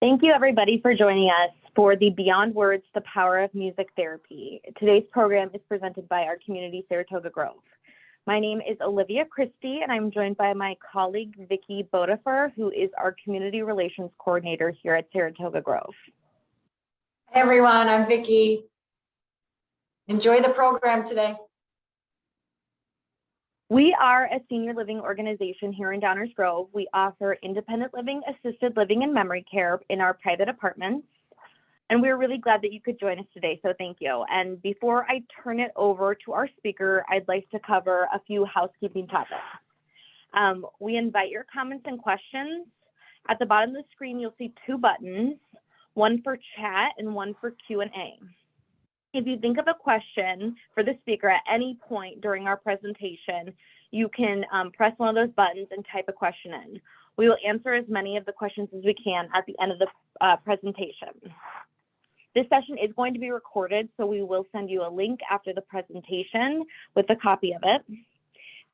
Thank you, everybody, for joining us for the Beyond Words, the Power of Music Therapy. Today's program is presented by our community, Saratoga Grove. My name is Olivia Christie, and I'm joined by my colleague, Vicki Bodefer, who is our Community Relations Coordinator here at Saratoga Grove. Hey, everyone, I'm Vicki. Enjoy the program today. We are a senior living organization here in Downers Grove. We offer independent living, assisted living, and memory care in our private apartments. And we're really glad that you could join us today, so thank you. And before I turn it over to our speaker, I'd like to cover a few housekeeping topics. We invite your comments and questions. At the bottom of the screen, you'll see two buttons, one for chat and one for Q&A. If you think of a question for the speaker at any point during our presentation, you can press one of those buttons and type a question in. We will answer as many of the questions as we can at the end of the presentation. This session is going to be recorded, so we will send you a link after the presentation with a copy of it.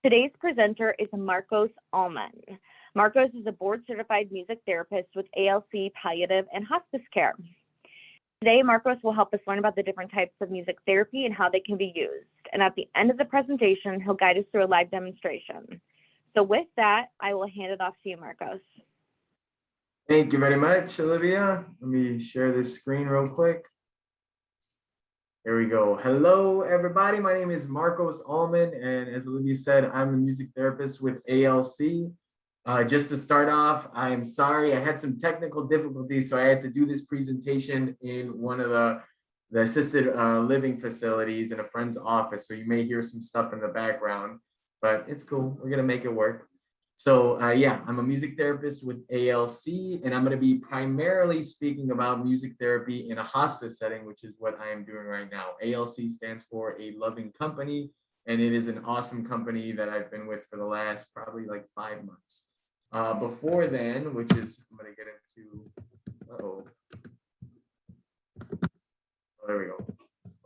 Today's presenter is Marcos Ahlman. Marcos is a board-certified music therapist with ALC Palliative and Hospice Care. Today, Marcos will help us learn about the different types of music therapy and how they can be used. And at the end of the presentation, he'll guide us through a live demonstration. So with that, I will hand it off to you, Marcos. Thank you very much, Olivia. Let me share this screen real quick. There we go. Hello, everybody. My name is Marcos Ahlman, and as Olivia said, I'm a music therapist with ALC. Just to start off, I'm sorry, I had some technical difficulties, so I had to do this presentation in one of the assisted living facilities in a friend's office. So you may hear some stuff in the background, but it's cool. We're gonna make it work. So yeah, I'm a music therapist with ALC, and I'm gonna be primarily speaking about music therapy in a hospice setting, which is what I am doing right now. ALC stands for A Loving Company, and it is an awesome company that I've been with for the last probably like 5 months. Before then, which is, I'm gonna get into, oh, there we go.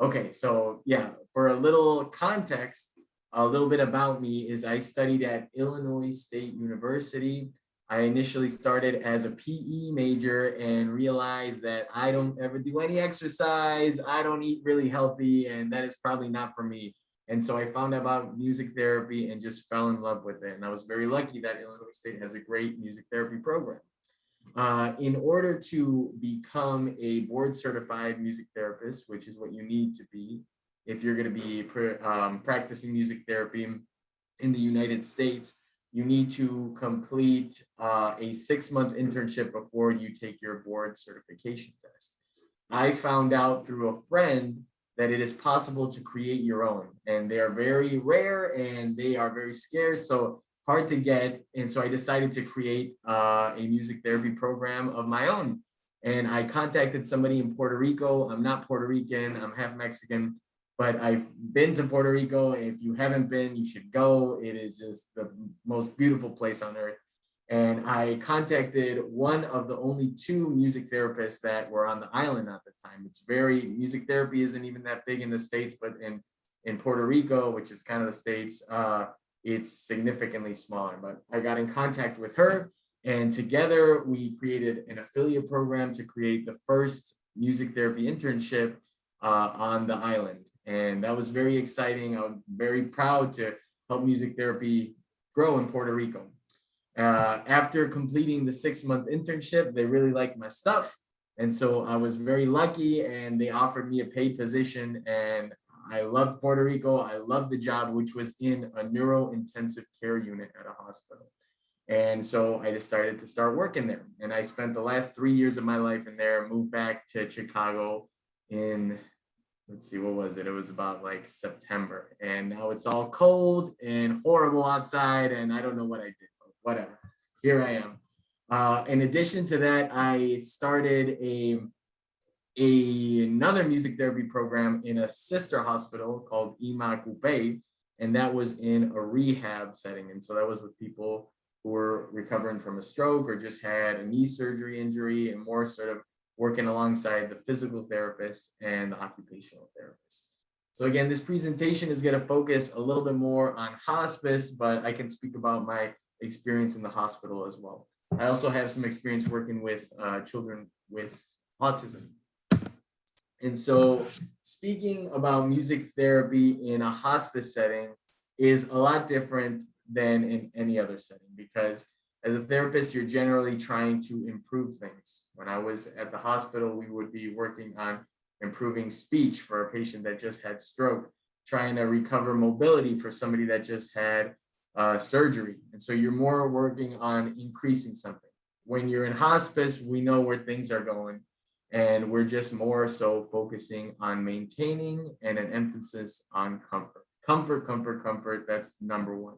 Okay, so yeah, for a little context, a little bit about me is I studied at Illinois State University. I initially started as a PE major and realized that I don't ever do any exercise, I don't eat really healthy, and that is probably not for me. And so I found out about music therapy and just fell in love with it. And I was very lucky that Illinois State has a great music therapy program. In order to become a board certified music therapist, which is what you need to be if you're going to be practicing music therapy in the United States, you need to complete a 6-month internship before you take your board certification test. I found out through a friend that it is possible to create your own, and they are very rare and they are very scarce, so hard to get. And so I decided to create a music therapy program of my own. And I contacted somebody in Puerto Rico. I'm not Puerto Rican, I'm half Mexican, but I've been to Puerto Rico. If you haven't been, you should go. It is just the most beautiful place on earth. And I contacted one of the only 2 music therapists that were on the island at the time. It's music therapy isn't even that big in the States, but in Puerto Rico, which is kind of the States, it's significantly smaller. But I got in contact with her, and together we created an affiliate program to create the first music therapy internship on the island. And that was very exciting. I'm very proud to help music therapy grow in Puerto Rico. After completing the 6-month internship, they really liked my stuff. And so I was very lucky, and they offered me a paid position, and I loved Puerto Rico. I loved the job, which was in a neuro-intensive care unit at a hospital. And so I decided to start working there. And I spent the last 3 years of my life in there, moved back to Chicago in, let's see, what was it? It was about like September. And now it's all cold and horrible outside, and I don't know what I did. Whatever, here I am. In addition to that, I started another music therapy program in a sister hospital called Imagery, and that was in a rehab setting. And so that was with people who were recovering from a stroke or just had a knee surgery injury, and more sort of working alongside the physical therapist and the occupational therapist. So again, this presentation is going to focus a little bit more on hospice, but I can speak about my experience in the hospital as well. I also have some experience working with children with autism. And so speaking about music therapy in a hospice setting is a lot different than in any other setting, because as a therapist, you're generally trying to improve things. When I was at the hospital, we would be working on improving speech for a patient that just had stroke, trying to recover mobility for somebody that just had surgery. And so you're more working on increasing something. When you're in hospice, we know where things are going, and we're just more so focusing on maintaining and an emphasis on comfort. Comfort, comfort, comfort, that's number one.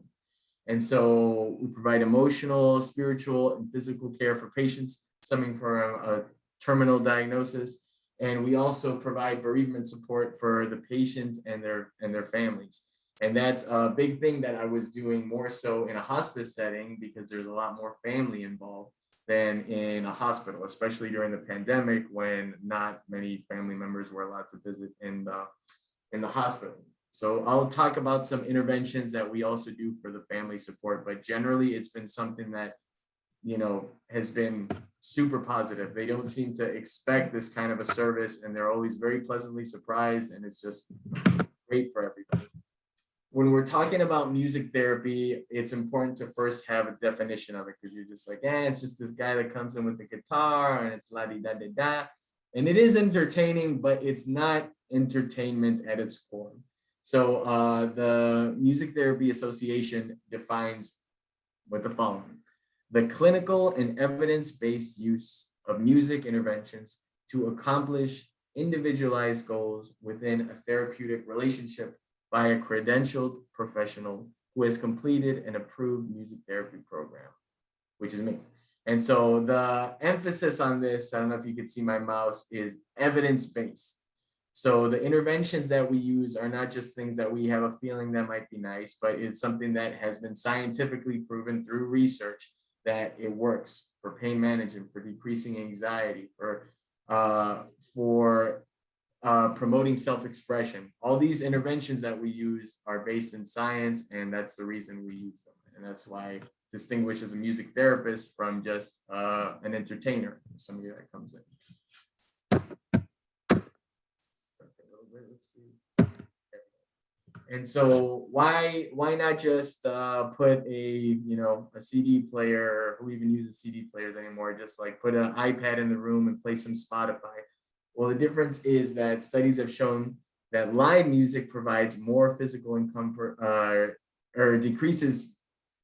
And so we provide emotional, spiritual, and physical care for patients stemming from a terminal diagnosis. And we also provide bereavement support for the patient and their families. And that's a big thing that I was doing more so in a hospice setting, because there's a lot more family involved than in a hospital, especially during the pandemic when not many family members were allowed to visit in the hospital. So I'll talk about some interventions that we also do for the family support, but generally it's been something that, you know, has been super positive. They don't seem to expect this kind of a service, and they're always very pleasantly surprised, and it's just great for everybody. When we're talking about music therapy, it's important to first have a definition of it, because you're just like, it's just this guy that comes in with the guitar and it's la-di-da-da-da. And it is entertaining, but it's not entertainment at its core. So the Music Therapy Association defines with the following: the clinical and evidence-based use of music interventions to accomplish individualized goals within a therapeutic relationship by a credentialed professional who has completed an approved music therapy program, which is me. And so the emphasis on this, I don't know if you can see my mouse, is evidence-based. So the interventions that we use are not just things that we have a feeling that might be nice, but it's something that has been scientifically proven through research that it works for pain management, for decreasing anxiety, for promoting self-expression. All these interventions that we use are based in science, and that's the reason we use them. And that's why it distinguishes a music therapist from just an entertainer, somebody that comes in. Let's see. And so why not just put a CD player? Who even uses CD players anymore? Just like put an iPad in the room and play some Spotify. Well, the difference is that studies have shown that live music provides more physical and comfort, or decreases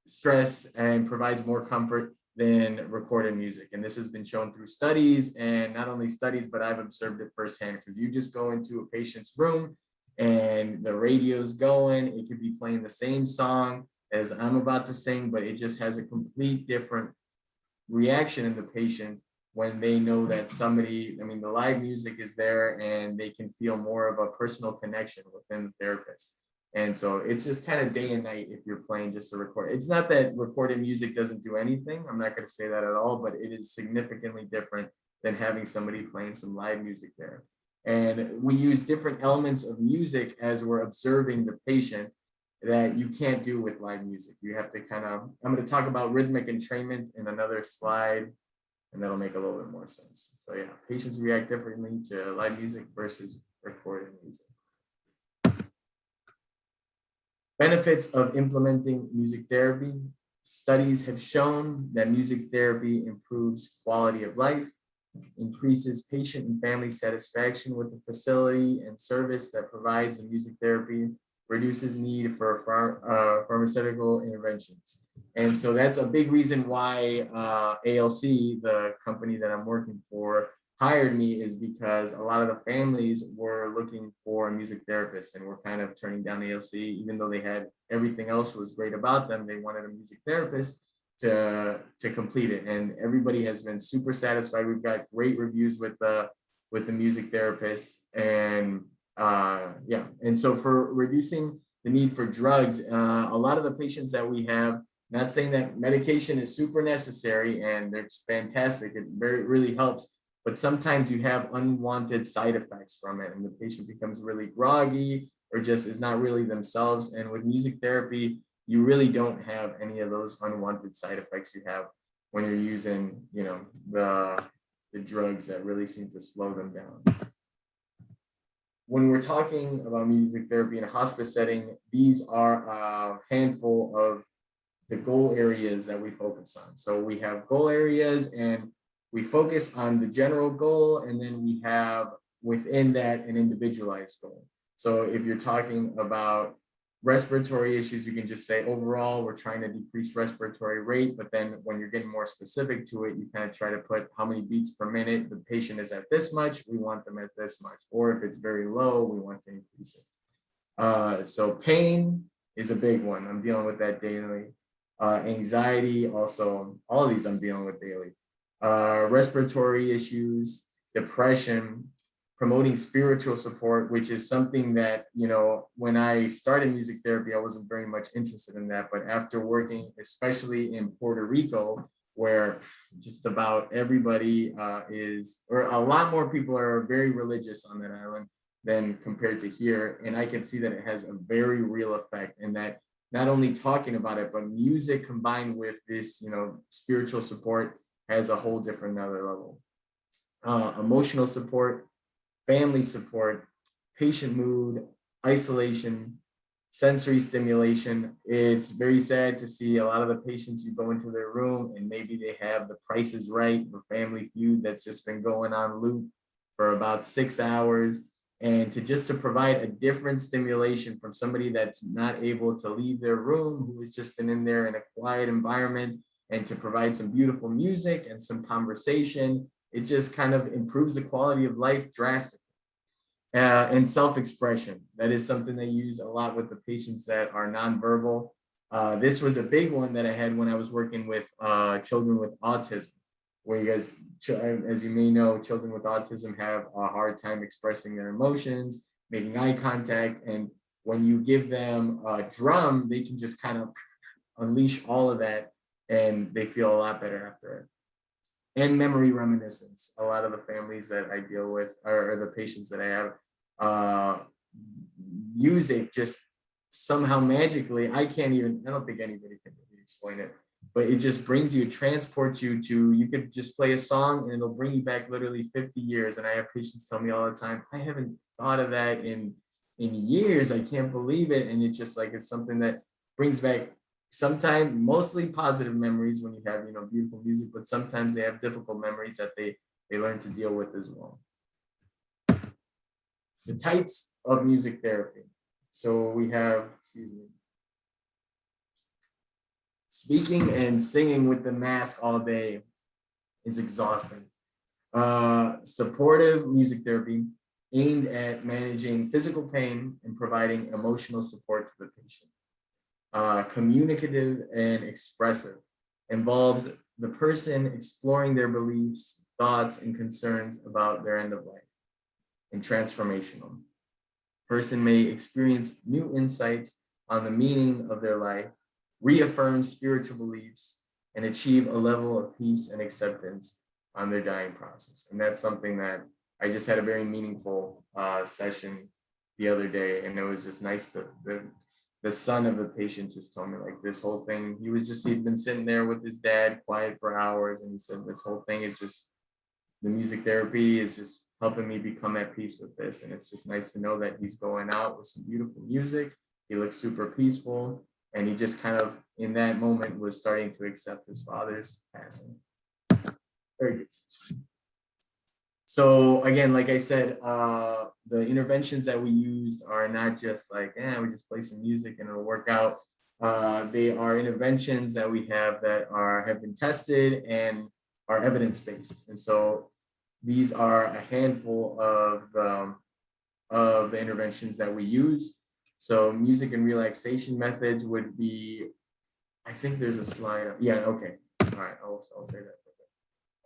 stress and provides more comfort than recorded music. And this has been shown through studies, and not only studies, but I've observed it firsthand, because you just go into a patient's room and the radio's going, it could be playing the same song as I'm about to sing, but it just has a complete different reaction in the patient when they know that somebody, the live music is there, and they can feel more of a personal connection within the therapist. And so it's just kind of day and night if you're playing just a record. It's not that recorded music doesn't do anything. I'm not going to say that at all, but it is significantly different than having somebody playing some live music there. And we use different elements of music as we're observing the patient that you can't do with live music. You have to I'm going to talk about rhythmic entrainment in another slide, and that'll make a little bit more sense. So yeah, patients react differently to live music versus recorded music. Benefits of implementing music therapy. Studies have shown that music therapy improves quality of life, increases patient and family satisfaction with the facility and service that provides the music therapy, reduces need for pharmaceutical interventions. And so that's a big reason why ALC, the company that I'm working for, hired me, is because a lot of the families were looking for a music therapist and were kind of turning down ALC, even though they had everything else was great about them. They wanted a music therapist to complete it, and everybody has been super satisfied. We've got great reviews with the music therapist, and and so for reducing the need for drugs, a lot of the patients that we have, not saying that medication is super necessary and it's fantastic, it really helps, but sometimes you have unwanted side effects from it, and the patient becomes really groggy or just is not really themselves. And with music therapy, you really don't have any of those unwanted side effects you have when you're using, the drugs that really seem to slow them down. When we're talking about music therapy in a hospice setting, these are a handful of the goal areas that we focus on. So we have goal areas and we focus on the general goal, and then we have within that an individualized goal. So if you're talking about respiratory issues, you can just say overall we're trying to decrease respiratory rate, but then when you're getting more specific to it, you kind of try to put how many beats per minute the patient is at this much, we want them at this much, or if it's very low, we want to increase it. So pain is a big one. I'm dealing with that daily. Anxiety, also, all of these I'm dealing with daily. Respiratory issues, depression, promoting spiritual support, which is something that, when I started music therapy, I wasn't very much interested in that. But after working, especially in Puerto Rico, where just about everybody or a lot more people are very religious on that island than compared to here. And I can see that it has a very real effect, and that not only talking about it, but music combined with this, spiritual support has a whole different other level. Emotional support, family support, patient mood, isolation, sensory stimulation. It's very sad to see a lot of the patients, you go into their room and maybe they have The Price is Right, the Family Feud that's just been going on loop for about 6 hours. And to provide a different stimulation from somebody that's not able to leave their room, who has just been in there in a quiet environment, and to provide some beautiful music and some conversation, it just kind of improves the quality of life drastically. And self-expression, that is something they use a lot with the patients that are nonverbal. This was a big one that I had when I was working with children with autism, where you guys, as you may know, children with autism have a hard time expressing their emotions, making eye contact. And when you give them a drum, they can just kind of unleash all of that and they feel a lot better after it. And memory reminiscence. A lot of the families that I deal with, or the patients that I have, music just somehow magically, I don't think anybody can really explain it, but it just brings you, it transports you to, you could just play a song and it'll bring you back literally 50 years. And I have patients tell me all the time, I haven't thought of that in years. I can't believe it. And it's just like, it's something that brings back sometimes mostly positive memories when you have, beautiful music, but sometimes they have difficult memories that they learn to deal with as well. The types of music therapy. So we have, speaking and singing with the mask all day is exhausting. Supportive music therapy aimed at managing physical pain and providing emotional support to the patient. Communicative and expressive involves the person exploring their beliefs, thoughts, and concerns about their end of life. And transformational. Person may experience new insights on the meaning of their life, reaffirm spiritual beliefs, and achieve a level of peace and acceptance on their dying process. And that's something that I just had a very meaningful session the other day, and it was just nice to, the son of the patient just told me, like, this whole thing, he'd been sitting there with his dad quiet for hours, and he said, this whole thing is just, the music therapy is just helping me become at peace with this. And it's just nice to know that he's going out with some beautiful music. He looks super peaceful. And he just kind of, in that moment, was starting to accept his father's passing. Very good. So again, like I said, the interventions that we used are not just like, we just play some music and it'll work out. They are interventions that we have that have been tested and are evidence-based. And so these are a handful of the interventions that we use. So music and relaxation methods would be, I think there's a slide. Yeah, okay. All right, I'll say that.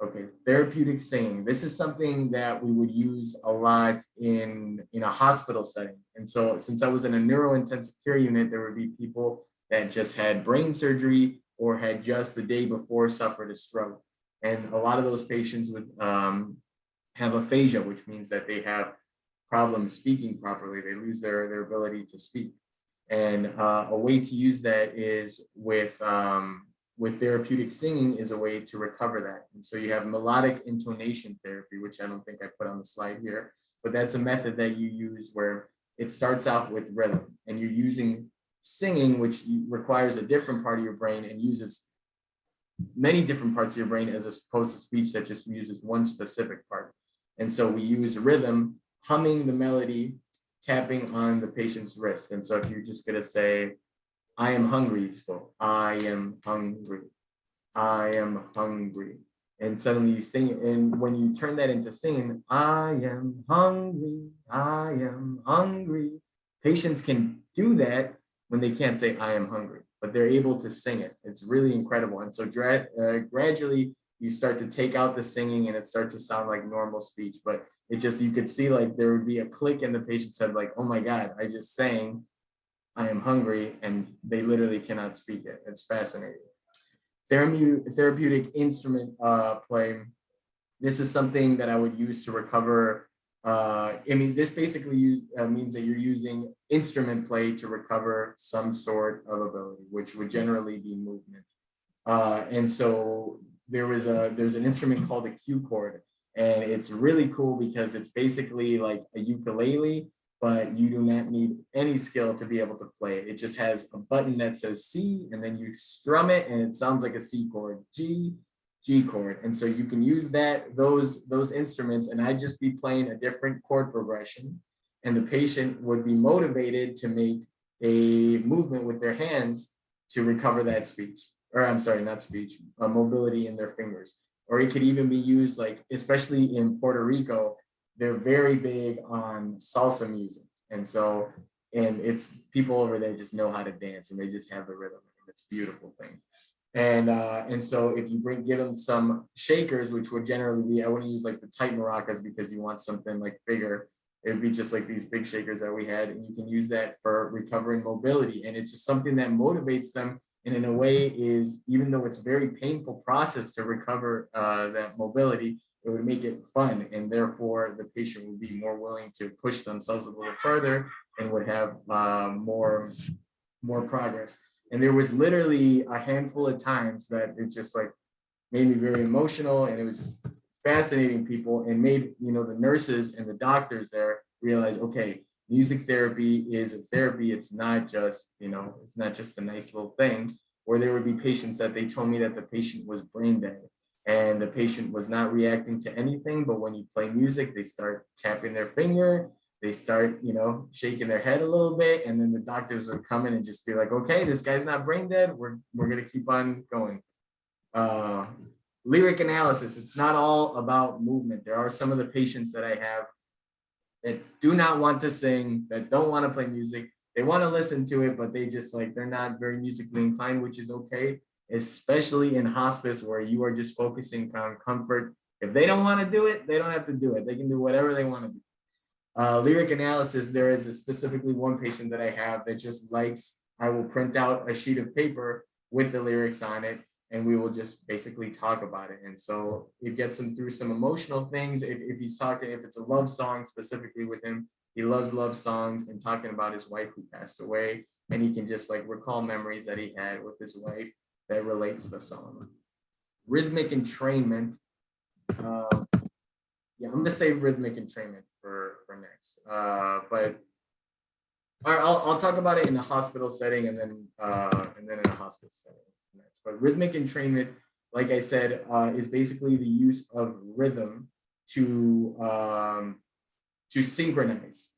Okay, therapeutic singing. This is something that we would use a lot in a hospital setting. And so since I was in a neurointensive care unit, there would be people that just had brain surgery or had just the day before suffered a stroke. And a lot of those patients would have aphasia, which means that they have problems speaking properly. They lose their ability to speak. And a way to use that is with with therapeutic singing is a way to recover that. And so you have melodic intonation therapy, which I don't think I put on the slide here, but that's a method that you use where it starts out with rhythm and you're using singing, which requires a different part of your brain and uses many different parts of your brain as opposed to speech that just uses one specific part. And so we use rhythm, humming the melody, tapping on the patient's wrist. And so if you're just gonna say, I am hungry, you go, I am hungry, I am hungry. And suddenly you sing, and when you turn that into singing, I am hungry, I am hungry. Patients can do that when they can't say, I am hungry, but they're able to sing it. It's really incredible. And so gradually you start to take out the singing and it starts to sound like normal speech, but it just, you could see like there would be a click in the patient's head like, oh my God, I just sang, I am hungry, and they literally cannot speak it. It's fascinating. Therapeutic instrument play. This is something that I would use to recover. I mean, this basically means that you're using instrument play to recover some sort of ability, which would generally be movement. And so there's an instrument called a cue chord, and it's really cool because it's basically like a ukulele, but you do not need any skill to be able to play it. It just has a button that says C, and then you strum it and it sounds like a C chord, G, G chord. And so you can use those instruments, and I'd just be playing a different chord progression, and the patient would be motivated to make a movement with their hands to recover that speech, or I'm sorry, not speech, mobility in their fingers. Or it could even be used, like, especially in Puerto Rico, they're very big on salsa music. And so, and it's people over there just know how to dance and they just have the rhythm. It's a beautiful thing. And so if you give them some shakers, which would generally be, I wouldn't use like the tight maracas because you want something like bigger. It would be just like these big shakers that we had, and you can use that for recovering mobility. And it's just something that motivates them. And in a way is, even though it's a very painful process to recover that mobility, it would make it fun, and therefore the patient would be more willing to push themselves a little further and would have more progress. And there was literally a handful of times that it just like made me very emotional, and it was just fascinating people, and made, you know, the nurses and the doctors there realize, okay, music therapy is a therapy. It's not just, you know, it's not just a nice little thing. Or there would be patients that they told me that the patient was brain dead and the patient was not reacting to anything, but when you play music, they start tapping their finger, they start, you know, shaking their head a little bit, and then the doctors would come in and just be like, okay, this guy's not brain dead, we're gonna keep on going. Lyric analysis, it's not all about movement. There are some of the patients that I have that do not want to sing, that don't want to play music, they want to listen to it, but they just like, they're not very musically inclined, which is okay, especially in hospice where you are just focusing on comfort. If they don't want to do it, they don't have to do it. They can do whatever they want to do. Lyric analysis, there is specifically one patient that I have that just likes, I will print out a sheet of paper with the lyrics on it, and we will just basically talk about it. And so it gets him through some emotional things. If he's talking, if it's a love song specifically with him, he loves love songs and talking about his wife who passed away, and he can just like recall memories that he had with his wife that relate to the song. Rhythmic entrainment. Yeah, I'm gonna say rhythmic entrainment for next. But I'll talk about it in a hospital setting and then in a hospice setting next. But rhythmic entrainment, like I said, is basically the use of rhythm to synchronize.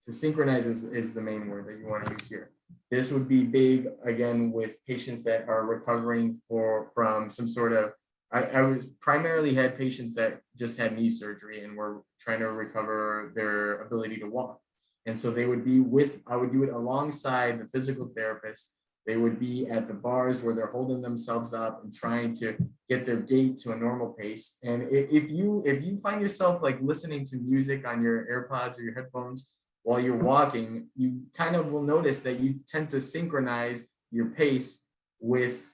To synchronize is the main word that you want to use here. This would be big, again, with patients that are recovering from some sort of, I was primarily had patients that just had knee surgery and were trying to recover their ability to walk. And so they would be I would do it alongside the physical therapist. They would be at the bars where they're holding themselves up and trying to get their gait to a normal pace. And if you find yourself like listening to music on your AirPods or your headphones while you're walking, you kind of will notice that you tend to synchronize your pace with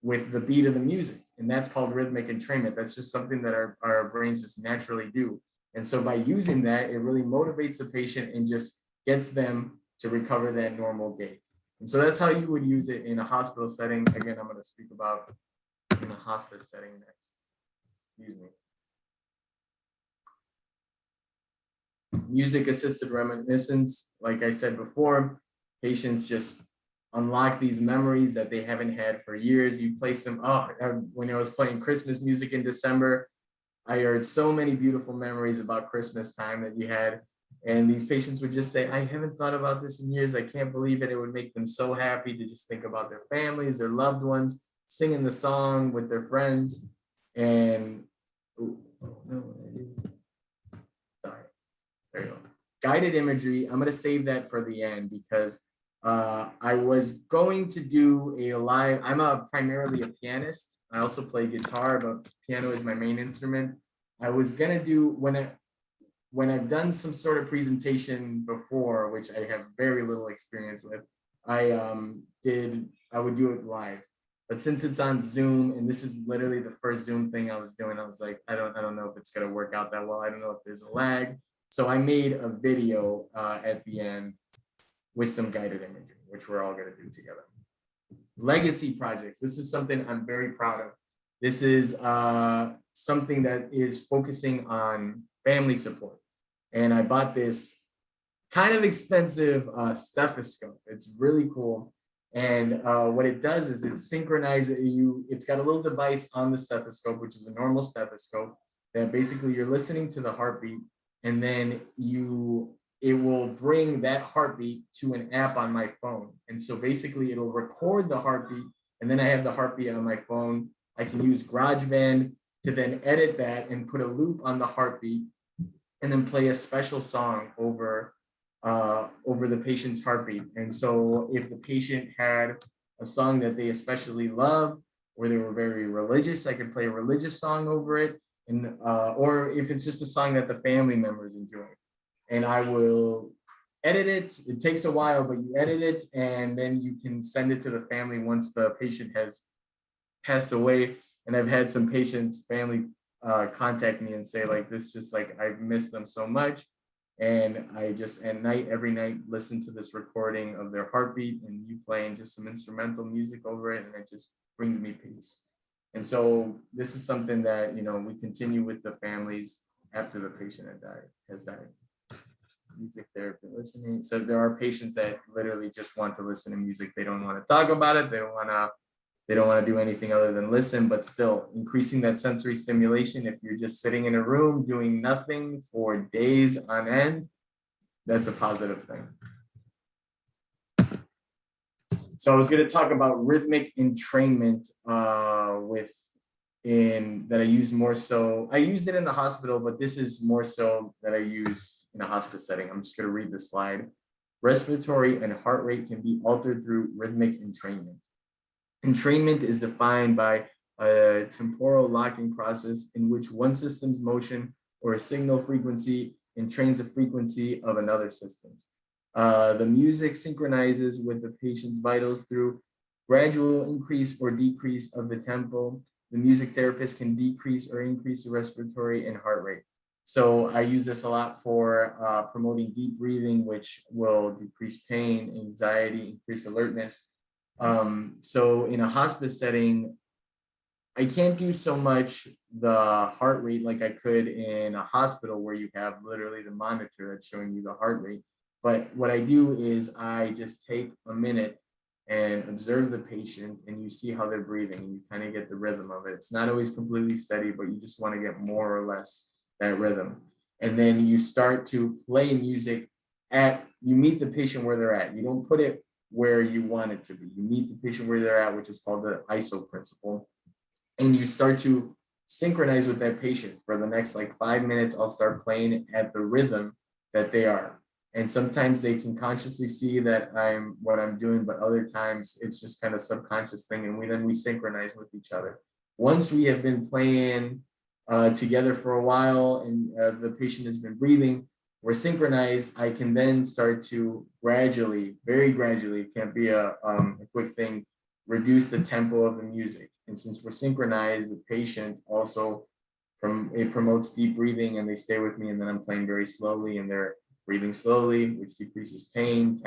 the beat of the music. And that's called rhythmic entrainment. That's just something that our brains just naturally do. And so by using that, it really motivates the patient and just gets them to recover that normal gait. And so that's how you would use it in a hospital setting. Again, I'm going to speak about in a hospice setting next. Excuse me. Music assisted reminiscence, like I said before, patients just unlock these memories that they haven't had for years. You play some, when I was playing Christmas music in December, I heard so many beautiful memories about Christmas time that you had. And these patients would just say, I haven't thought about this in years. I can't believe it. It would make them so happy to just think about their families, their loved ones, singing the song with their friends. And, sorry, there you go. Guided imagery, I'm going to save that for the end because I was going to do a live, I'm primarily a pianist. I also play guitar, but piano is my main instrument. I was going to do, when I've done some sort of presentation before, which I have very little experience with, I would do it live. But since it's on Zoom, and this is literally the first Zoom thing I was doing, I was like, I don't know if it's gonna work out that well. I don't know if there's a lag. So I made a video at the end with some guided imagery, which we're all gonna do together. Legacy projects. This is something I'm very proud of. This is something that is focusing on family support. And I bought this kind of expensive stethoscope. It's really cool. And what it does is it synchronizes you. It's got a little device on the stethoscope, which is a normal stethoscope, that basically you're listening to the heartbeat, and then it will bring that heartbeat to an app on my phone. And so basically it'll record the heartbeat, and then I have the heartbeat on my phone. I can use GarageBand to then edit that and put a loop on the heartbeat, and then play a special song over the patient's heartbeat. And so if the patient had a song that they especially loved, or they were very religious, I could play a religious song over it. And or if it's just a song that the family members enjoy. And I will edit it. It takes a while, but you edit it, and then you can send it to the family once the patient has passed away. And I've had some patients' family contact me and say, like, this just like, I've missed them so much. And I just every night listen to this recording of their heartbeat and you playing just some instrumental music over it, and it just brings me peace. And so this is something that, we continue with the families after the patient has died. Music therapy, listening. So there are patients that literally just want to listen to music. They don't want to talk about it. They don't want to do anything other than listen, but still increasing that sensory stimulation. If you're just sitting in a room doing nothing for days on end, that's a positive thing. So I was going to talk about rhythmic entrainment that I use more so. I used it in the hospital, but this is more so that I use in a hospice setting. I'm just going to read the slide. Respiratory and heart rate can be altered through rhythmic entrainment. Entrainment is defined by a temporal locking process in which one system's motion or a signal frequency entrains the frequency of another system's. The music synchronizes with the patient's vitals through gradual increase or decrease of the tempo. The music therapist can decrease or increase the respiratory and heart rate. So I use this a lot for promoting deep breathing, which will decrease pain, anxiety, increase alertness. So in a hospice setting, I can't do so much the heart rate like I could in a hospital where you have literally the monitor that's showing you the heart rate. But what I do is I just take a minute and observe the patient, and you see how they're breathing, and you kind of get the rhythm of it. It's not always completely steady, but you just want to get more or less that rhythm. And then you start to play music you meet the patient where they're at. You don't put it where you want it to be. You meet the patient where they're at, which is called the ISO principle. And you start to synchronize with that patient for the next 5 minutes. I'll start playing at the rhythm that they are. And sometimes they can consciously see that what I'm doing, but other times it's just kind of subconscious thing. And then we synchronize with each other. Once we have been playing together for a while and the patient has been breathing, we're synchronized, I can then start to gradually, very gradually, it can't be a quick thing, reduce the tempo of the music. And since we're synchronized, the patient also, it promotes deep breathing, and they stay with me, and then I'm playing very slowly and they're breathing slowly, which decreases pain,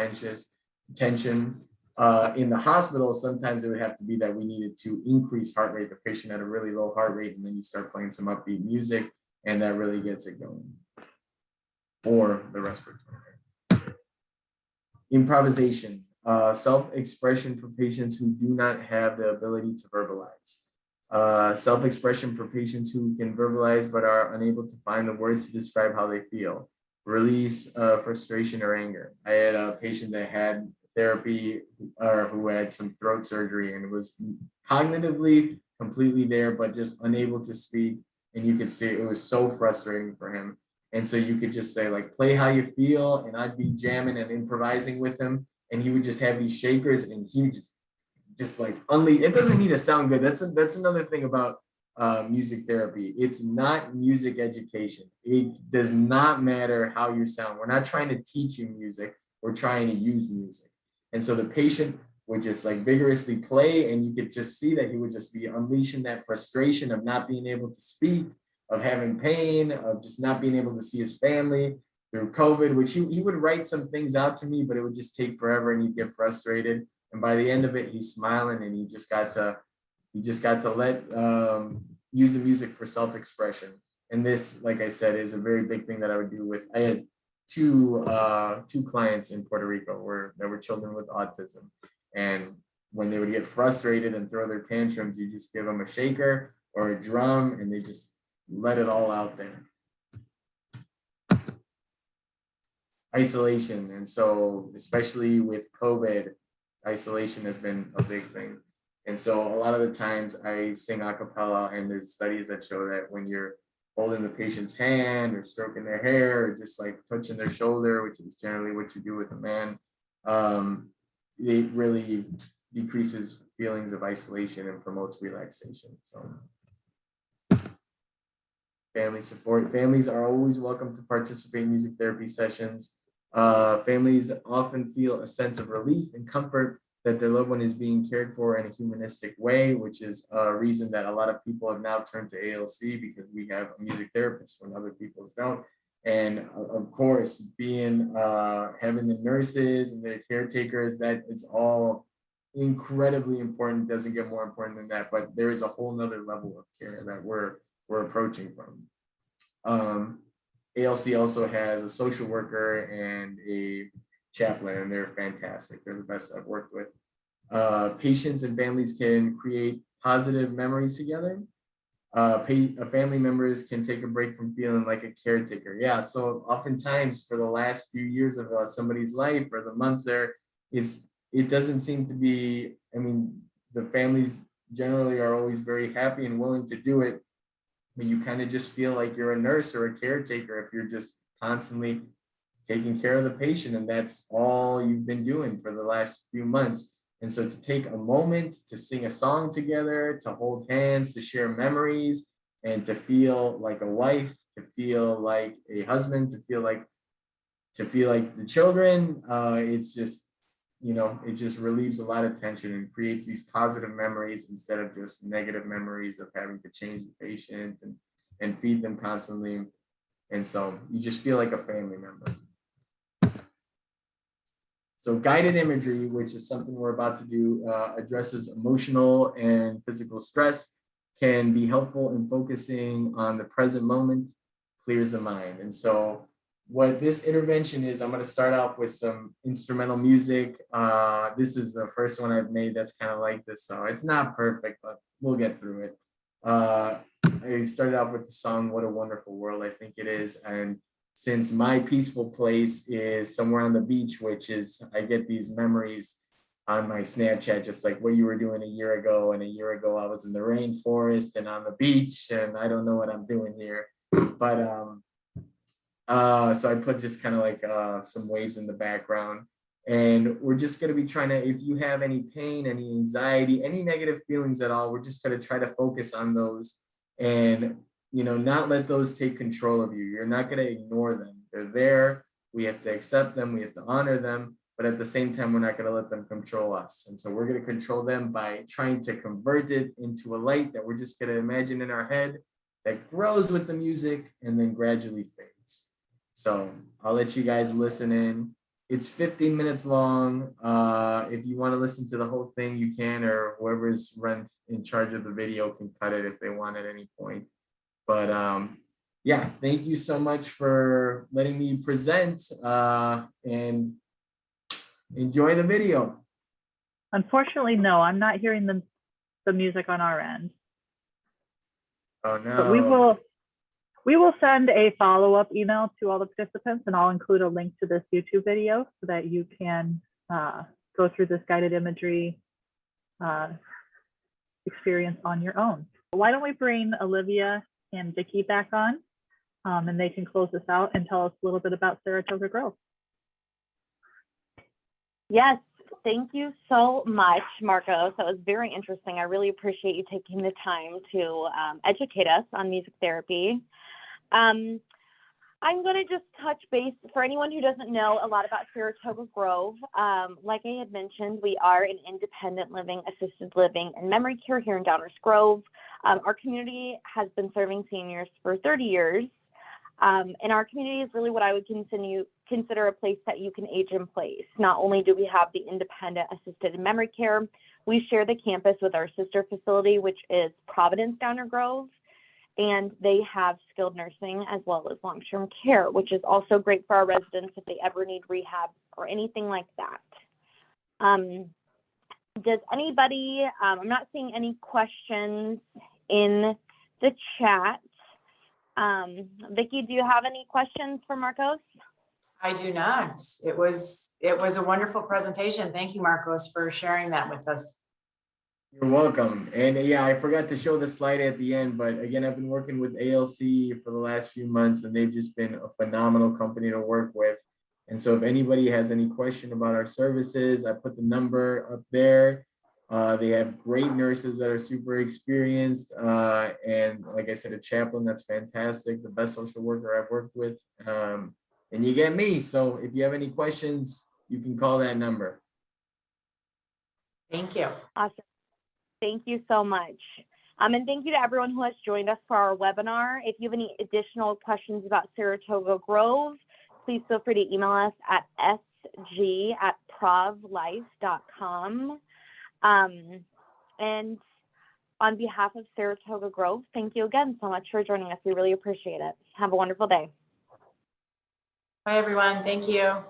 tension. In the hospital, sometimes it would have to be that we needed to increase heart rate. The patient had a really low heart rate, and then you start playing some upbeat music, and that really gets it going. Or the respiratory. Improvisation, self-expression for patients who do not have the ability to verbalize. Self-expression for patients who can verbalize but are unable to find the words to describe how they feel. Release frustration or anger. I had a patient that had therapy or who had some throat surgery and was cognitively completely there, but just unable to speak. And you could see it was so frustrating for him. And so you could just say like, play how you feel. And I'd be jamming and improvising with him. And he would just have these shakers and he would just like unleash. It doesn't need to sound good. That's another thing about music therapy. It's not music education. It does not matter how you sound. We're not trying to teach you music. We're trying to use music. And so the patient would just like vigorously play, and you could just see that he would just be unleashing that frustration of not being able to speak, of having pain, of just not being able to see his family through COVID, which he would write some things out to me, but it would just take forever and he'd get frustrated. And by the end of it, he's smiling and he just got to let use the music for self-expression. And this, like I said, is a very big thing that I would do with, I had two clients in Puerto Rico that were children with autism. And when they would get frustrated and throw their tantrums, you just give them a shaker or a drum and they just let it all out there. Isolation. And so, especially with COVID, isolation has been a big thing. And so a lot of the times I sing a cappella, and there's studies that show that when you're holding the patient's hand or stroking their hair or just like touching their shoulder, which is generally what you do with a man, it really decreases feelings of isolation and promotes relaxation. So family support. Families are always welcome to participate in music therapy sessions. Families often feel a sense of relief and comfort that their loved one is being cared for in a humanistic way, which is a reason that a lot of people have now turned to ALC, because we have a music therapist when other people don't. And of course, having the nurses and the caretakers, that is all incredibly important. It doesn't get more important than that, but there is a whole nother level of care that we're approaching from. ALC also has a social worker and a chaplain, and they're fantastic. They're the best I've worked with. Patients and families can create positive memories together. Family members can take a break from feeling like a caretaker. Yeah, so oftentimes for the last few years of somebody's life or the months there, it doesn't seem to be, I mean, the families generally are always very happy and willing to do it, but you kind of just feel like you're a nurse or a caretaker if you're just constantly taking care of the patient, and that's all you've been doing for the last few months. And so to take a moment to sing a song together, to hold hands, to share memories, and to feel like a wife, to feel like a husband, to feel like the children, it's just, it just relieves a lot of tension and creates these positive memories instead of just negative memories of having to change the patient and feed them constantly. And so you just feel like a family member. So guided imagery, which is something we're about to do, addresses emotional and physical stress, can be helpful in focusing on the present moment, clears the mind. And so what this intervention is, I'm going to start off with some instrumental music. This is the first one I've made that's kind of like this, so it's not perfect, but we'll get through it. I started off with the song "What a Wonderful World," I think it is, and since my peaceful place is somewhere on the beach, which is, I get these memories on my Snapchat, just like what you were doing a year ago. And a year ago, I was in the rainforest and on the beach, and I don't know what I'm doing here. But so I put just kind of like some waves in the background. And we're just going to be trying to, if you have any pain, any anxiety, any negative feelings at all, we're just going to try to focus on those and not let those take control of you. You're not going to ignore them. They're there. We have to accept them. We have to honor them. But at the same time, we're not going to let them control us. And so we're going to control them by trying to convert it into a light that we're just going to imagine in our head that grows with the music and then gradually fades. So I'll let you guys listen in. It's 15 minutes long. If you want to listen to the whole thing, you can, or whoever's in charge of the video can cut it if they want at any point. But yeah, thank you so much for letting me present and enjoy the video. Unfortunately, no, I'm not hearing the music on our end. Oh no. But we will send a follow-up email to all the participants, and I'll include a link to this YouTube video so that you can go through this guided imagery experience on your own. Why don't we bring Olivia and Vicki back on, and they can close this out and tell us a little bit about Saratoga Grove. Yes, thank you so much, Marcos. That was very interesting. I really appreciate you taking the time to educate us on music therapy. I'm going to just touch base for anyone who doesn't know a lot about Saratoga Grove. Like I had mentioned, we are an independent living, assisted living, and memory care here in Downers Grove. Our community has been serving seniors for 30 years. And our community is really what I would consider a place that you can age in place. Not only do we have the independent assisted memory care, we share the campus with our sister facility, which is Providence Downers Grove, and they have skilled nursing as well as long-term care, which is also great for our residents if they ever need rehab or anything like that. Does anybody, I'm not seeing any questions in the chat. Vicki, do you have any questions for Marcos? I do not. It was a wonderful presentation. Thank you, Marcos, for sharing that with us. You're welcome. And yeah, I forgot to show the slide at the end, but again, I've been working with ALC for the last few months, and they've just been a phenomenal company to work with. And so if anybody has any question about our services, I put the number up there. They have great nurses that are super experienced. And like I said, a chaplain that's fantastic, the best social worker I've worked with. And you get me. So if you have any questions, you can call that number. Thank you. Awesome. Thank you so much. And thank you to everyone who has joined us for our webinar. If you have any additional questions about Saratoga Grove, please feel free to email us at sg@provlife.com. And on behalf of Saratoga Grove, thank you again so much for joining us. We really appreciate it. Have a wonderful day. Bye, everyone. Thank you.